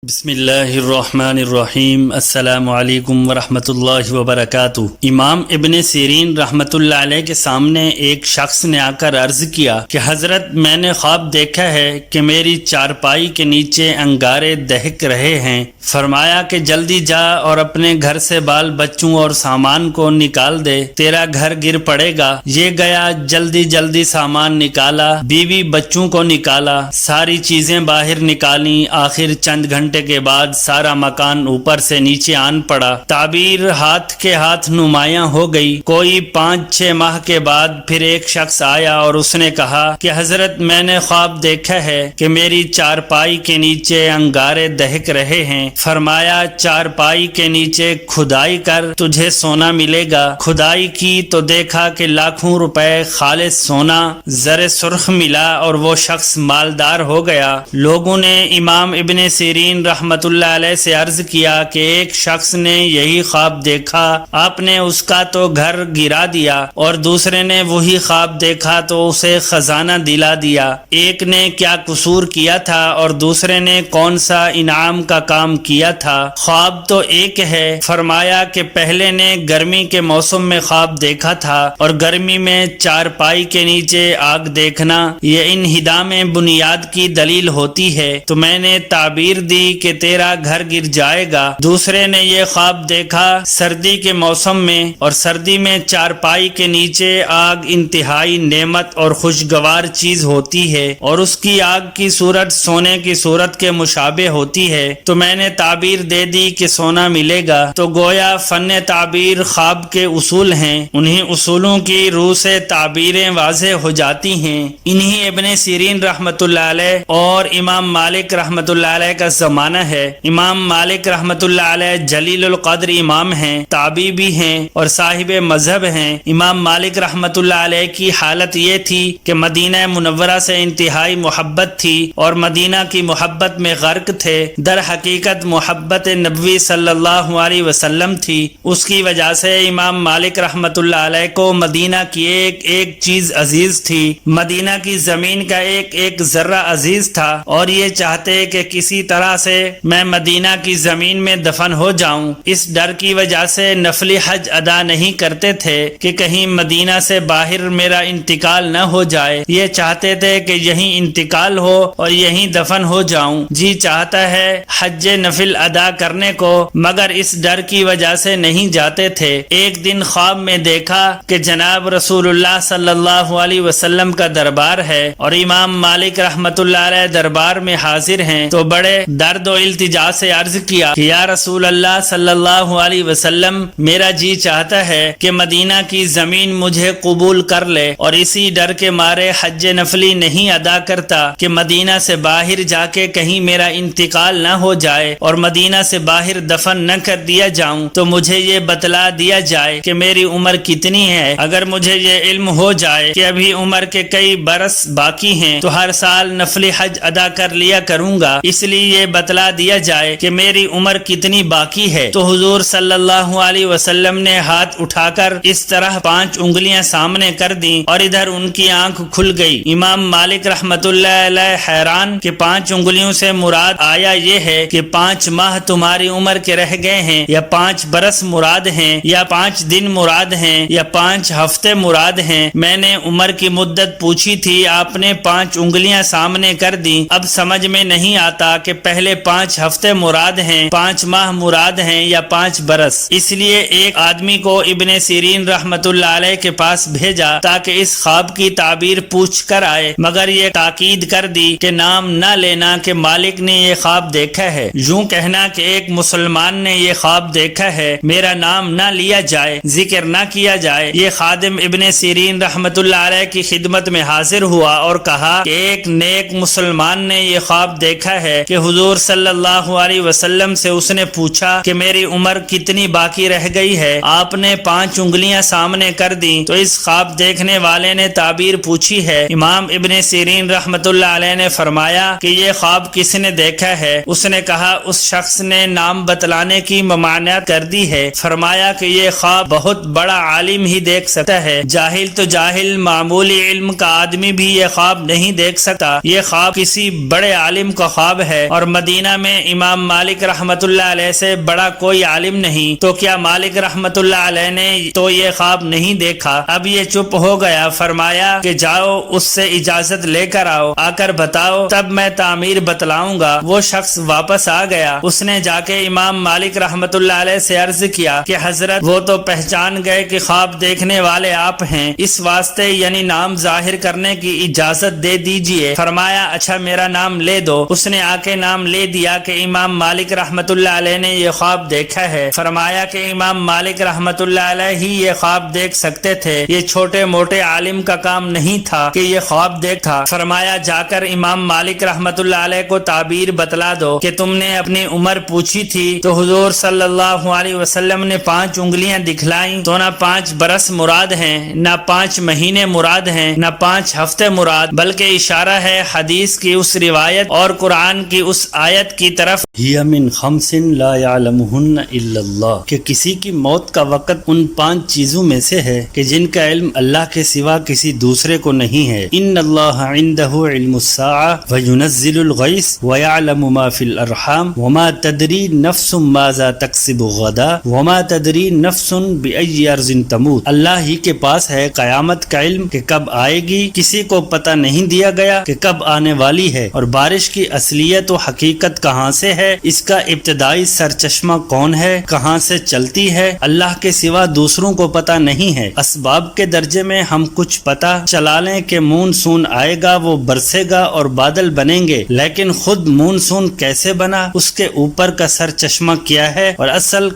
بسم اللہ الرحمن الرحیم۔ السلام علیکم ورحمۃ اللہ وبرکاتہ۔ امام ابن سیرین رحمۃ اللہ علیہ کے سامنے ایک شخص نے آ کر عرض کیا کہ حضرت میں نے خواب دیکھا ہے کہ میری چارپائی کے نیچے انگارے دہک رہے ہیں۔ فرمایا کہ جلدی جا اور اپنے گھر سے بال بچوں اور سامان کو نکال دے، تیرا گھر گر پڑے گا۔ یہ گیا، جلدی سامان نکالا، بیوی بچوں کو نکالا، ساری چیزیں باہر نکالیں۔ آخر چند گھنٹے کے بعد سارا مکان اوپر سے نیچے آن پڑا۔ تعبیر ہاتھ کے ہاتھ نمایاں ہو گئی۔ کوئی 5-6 ماہ کے بعد پھر ایک شخص آیا اور اس نے کہا کہ حضرت میں نے خواب دیکھا ہے کہ میری چارپائی کے نیچے انگارے دہک رہے ہیں۔ فرمایا چارپائی کے نیچے کھدائی کر، تجھے سونا ملے گا۔ کھدائی کی تو دیکھا کہ لاکھوں روپے خالص سونا زر سرخ ملا اور وہ شخص مالدار ہو گیا۔ لوگوں نے امام ابن سیرین رحمت اللہ علیہ سے عرض کیا کہ ایک شخص نے یہی خواب دیکھا، آپ نے اس کا تو گھر گرا دیا، اور دوسرے نے وہی خواب دیکھا تو اسے خزانہ دلا دیا۔ ایک نے کیا قصور کیا تھا اور دوسرے نے کون سا انعام کا کام کیا تھا؟ خواب تو ایک ہے۔ فرمایا کہ پہلے نے گرمی کے موسم میں خواب دیکھا تھا، اور گرمی میں چارپائی کے نیچے آگ دیکھنا یہ انہدام بنیاد کی دلیل ہوتی ہے، تو میں نے تعبیر دی کہ تیرا گھر گر جائے گا۔ دوسرے نے یہ خواب دیکھا سردی کے موسم میں، اور سردی میں چارپائی کے نیچے آگ انتہائی نعمت اور خوشگوار چیز ہوتی ہے، اور اس کی آگ کی صورت سونے کی صورت کے مشابہ ہوتی ہے، تو میں نے تعبیر دے دی کہ سونا ملے گا۔ تو گویا فن تعبیر خواب کے اصول ہیں، انہی اصولوں کی روح سے تعبیریں واضح ہو جاتی ہیں۔ انہی ابن سیرین رحمت اللہ علیہ اور امام مالک رحمت اللہ علیہ کا زمانہ ہے۔ امام مالک رحمت اللہ علیہ جلیل القدر امام ہیں، تابعی بھی ہیں اور صاحب مذہب ہیں۔ امام مالک رحمت اللہ علیہ کی حالت یہ تھی کہ مدینہ منورہ سے انتہائی محبت تھی اور مدینہ کی محبت میں غرق تھے۔ در حقیقت محبت نبوی صلی اللہ علیہ وسلم تھی۔ اس کی وجہ سے امام مالک رحمت اللہ علیہ کو مدینہ کی ایک ایک چیز عزیز تھی، مدینہ کی زمین کا ایک ایک ذرہ عزیز تھا، اور یہ چاہتے کہ کسی طرح سے میں مدینہ کی زمین میں دفن ہو جاؤں۔ اس ڈر کی وجہ سے نفلی حج ادا نہیں کرتے تھے کہ کہیں مدینہ سے باہر میرا انتقال نہ ہو جائے۔ یہ چاہتے تھے کہ یہیں انتقال ہو اور یہیں دفن ہو جاؤں۔ جی چاہتا ہے حج نفل ادا کرنے کو، مگر اس ڈر کی وجہ سے نہیں جاتے تھے۔ ایک دن خواب میں دیکھا کہ جناب رسول اللہ صلی اللہ علیہ وسلم کا دربار ہے اور امام مالک رحمت اللہ علیہ دربار میں حاضر ہیں، تو بڑے درد و التجا سے عرض کیا کہ یا رسول اللہ صلی اللہ علیہ وسلم، میرا جی چاہتا ہے کہ مدینہ کی زمین مجھے قبول کر لے، اور اسی ڈر کے مارے حج نفلی نہیں ادا کرتا کہ مدینہ سے باہر جا کے کہیں میرا انتقال نہ ہو جائے اور مدینہ سے باہر دفن نہ کر دیا جاؤں، تو مجھے یہ بتلا دیا جائے کہ میری عمر کتنی ہے۔ اگر مجھے یہ علم ہو جائے کہ ابھی عمر کے کئی برس باقی ہیں تو ہر سال نفلی حج ادا کر لیا کروں گا، اس لیے یہ بتلا دیا جائے کہ میری عمر کتنی باقی ہے۔ تو حضور صلی اللہ علیہ وسلم نے ہاتھ اٹھا کر اس طرح 5 انگلیاں سامنے کر دیں اور ادھر ان کی آنکھ کھل گئی۔ امام مالک رحمت اللہ علیہ حیران کہ 5 انگلیوں سے مراد آیا یہ ہے کہ 5 ماہ تمہاری عمر کے رہ گئے ہیں، یا 5 برس مراد ہیں، یا 5 دن مراد ہیں، یا 5 ہفتے مراد ہیں؟ میں نے عمر کی مدت پوچھی تھی، آپ نے 5 انگلیاں سامنے کر دیں۔ اب سمجھ میں نہیں آتا کہ پہلے 5 ہفتے مراد ہیں، 5 ماہ مراد ہیں، یا 5 برس۔ اس لیے ایک آدمی کو ابن سیرین رحمت اللہ علیہ کے پاس بھیجا تاکہ اس خواب کی تعبیر پوچھ کر آئے، مگر یہ تاکید کر دی کہ نام نہ لینا کہ مالک نے یہ خواب دیکھا ہے۔ یوں کہنا کہ ایک مسلمان نے یہ خواب دیکھا ہے، میرا نام نہ لیا جائے، ذکر نہ کیا جائے۔ یہ خادم ابن سیرین رحمت اللہ علیہ کی خدمت میں حاضر ہوا اور کہا کہ ایک نیک مسلمان نے یہ خواب دیکھا ہے کہ حضور صلی اللہ علیہ وسلم سے اس نے پوچھا کہ میری عمر کتنی باقی رہ گئی ہے، آپ نے 5 انگلیاں سامنے کر دیں۔ تو اس خواب دیکھنے والے نے تعبیر پوچھی ہے۔ امام ابن سیرین رحمت اللہ علیہ نے فرمایا کہ یہ خواب کس نے دیکھا ہے؟ اس نے کہا اس شخص نے نام بتلانے کی ممانعت کر دی ہے۔ فرمایا کہ یہ خواب بہت بڑا عالم ہی دیکھ سکتا ہے، جاہل تو جاہل معمولی علم کا آدمی بھی یہ خواب نہیں دیکھ سکتا۔ یہ خواب کسی بڑے عالم کا خواب ہے، اور مدینہ مدینہ میں امام مالک رحمت اللہ علیہ سے بڑا کوئی عالم نہیں، تو کیا مالک رحمت اللہ علیہ نے تو یہ خواب نہیں دیکھا؟ اب یہ چپ ہو گیا۔ فرمایا کہ جاؤ اس سے اجازت لے کر آؤ، آ کر بتاؤ، تب میں تعمیر بتلاؤں گا۔ وہ شخص واپس آ گیا، اس نے جا کے امام مالک رحمت اللہ علیہ سے عرض کیا کہ حضرت وہ تو پہچان گئے کہ خواب دیکھنے والے آپ ہیں، اس واسطے یعنی نام ظاہر کرنے کی اجازت دے دیجئے۔ فرمایا اچھا میرا نام لے دو۔ اس نے آ کے نام لے دیا کہ امام مالک رحمت اللہ علیہ نے یہ خواب دیکھا ہے۔ فرمایا کہ امام مالک رحمت اللہ علیہ ہی یہ خواب دیکھ سکتے تھے، یہ چھوٹے موٹے عالم کا کام نہیں تھا کہ یہ خواب دیکھا۔ فرمایا جا کر امام مالک رحمت اللہ علیہ کو تعبیر بتلا دو کہ تم نے اپنی عمر پوچھی تھی تو حضور صلی اللہ علیہ وسلم نے 5 انگلیاں دکھلائیں، تو نہ 5 برس مراد ہیں، نہ 5 مہینے مراد ہیں، نہ 5 ہفتے مراد، بلکہ اشارہ ہے حدیث کی اس روایت اور قرآن کی اس آیت کی طرف ہی من 5 لا يعلمهن الا اللہ، کہ کسی کی موت کا وقت ان 5 چیزوں میں سے ہے کہ جن کا علم اللہ کے سوا کسی دوسرے کو نہیں ہے۔ ان اللہ عنده علم الساعة وينزل الغیث ويعلم ما في الارحام وما تدری نفس ماذا تکسب غدا وما تدری نفس بأي ارض تموت۔ اللہ ہی کے پاس ہے قیامت کا علم کہ کب آئے گی، کسی کو پتہ نہیں دیا گیا کہ کب آنے والی ہے، اور بارش کی اصلیت و حقیقت کہاں سے ہے، اس کا ابتدائی سرچشمہ کون ہے، کہاں سے چلتی ہے، اللہ کے سوا دوسروں کو پتہ نہیں ہے۔ اسباب کے درجے میں ہم کچھ پتہ چلا لیں کہ مونسون آئے گا، وہ برسے گا اور بادل بنیں گے، لیکن خود مونسون کیسے بنا، اس کے اوپر کا سرچشمہ کیا ہے اور اصل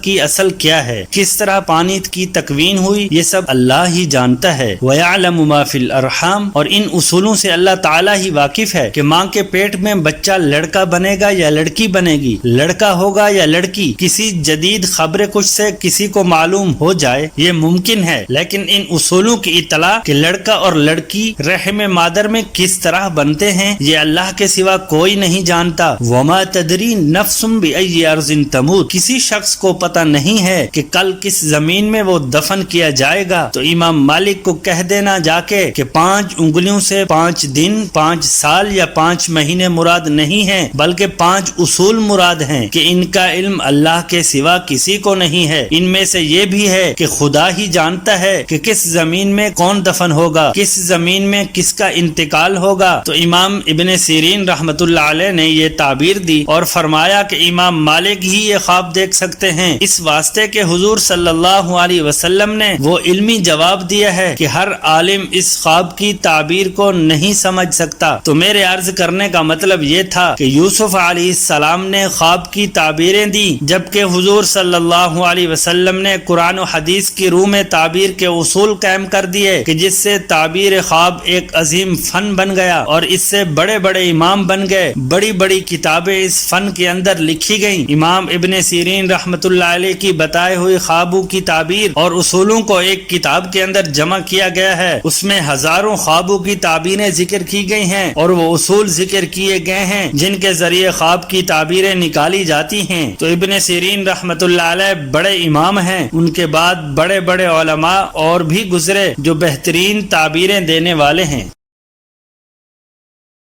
کیا ہے، کس طرح پانی کی تکوین ہوئی، یہ سب اللہ ہی جانتا ہے۔ وَيَعْلَمُ مَا فِي الْأَرْحَامِ، اور ان اصولوں سے اللہ تعالیٰ ہی واقف ہے کہ ماں کے پیٹ میں بچہ لڑکا بنے گا یا لڑکی بنے گی، لڑکا ہوگا یا لڑکی، کسی جدید خبر کچھ سے کسی کو معلوم ہو جائے یہ ممکن ہے، لیکن ان اصولوں کی اطلاع کہ لڑکا اور لڑکی رحم مادر میں کس طرح بنتے ہیں یہ اللہ کے سوا کوئی نہیں جانتا۔ وَمَا تَدْرِي نَفْسٌ بِأَيِّ أَرْضٍ تَمُوتُ، کسی شخص کو پتہ نہیں ہے کہ کل کس زمین میں وہ دفن کیا جائے گا۔ تو امام مالک کو کہہ دینا جا کے کہ 5 انگلیوں سے 5 دن، 5 سال یا 5 مہینے مراد نہیں ہیں، بلکہ 5 اصول مراد ہیں کہ ان کا علم اللہ کے سوا کسی کو نہیں ہے۔ ان میں سے یہ بھی ہے کہ خدا ہی جانتا ہے کہ کس زمین میں کون دفن ہوگا، کس زمین میں کس کا انتقال ہوگا۔ تو امام ابن سیرین رحمت اللہ علیہ نے یہ تعبیر دی اور فرمایا کہ امام مالک ہی یہ خواب دیکھ سکتے ہیں، اس واسطے کہ حضور صلی اللہ علیہ وسلم نے وہ علمی جواب دیا ہے کہ ہر عالم اس خواب کی تعبیر کو نہیں سمجھ سکتا۔ تو میرے عرض کرنے کا مطلب یہ تھا کہ یوسف علیہ السلام نے خواب کی تعبیریں دی، جبکہ حضور صلی اللہ علیہ وسلم نے قرآن و حدیث کی روح میں تعبیر کے اصول قائم کر دیے کہ جس سے تعبیر خواب ایک عظیم فن بن گیا اور اس سے بڑے بڑے امام بن گئے، بڑی بڑی کتابیں اس فن کے اندر لکھی گئیں۔ امام ابن سیرین رحمت اللہ علیہ کی بتائے ہوئے خوابوں کی تعبیر اور اصولوں کو ایک کتاب کے اندر جمع کیا گیا ہے، اس میں ہزاروں خوابوں کی تعبیریں ذکر کی گئی ہیں اور وہ اصول ذکر کیے گئے ہیں جن کے ذریعے خواب کی تعبیریں نکالی جاتی ہیں۔ تو ابن سیرین رحمت اللہ علیہ بڑے امام ہیں، ان کے بعد بڑے بڑے علماء اور بھی گزرے جو بہترین تعبیریں دینے والے ہیں۔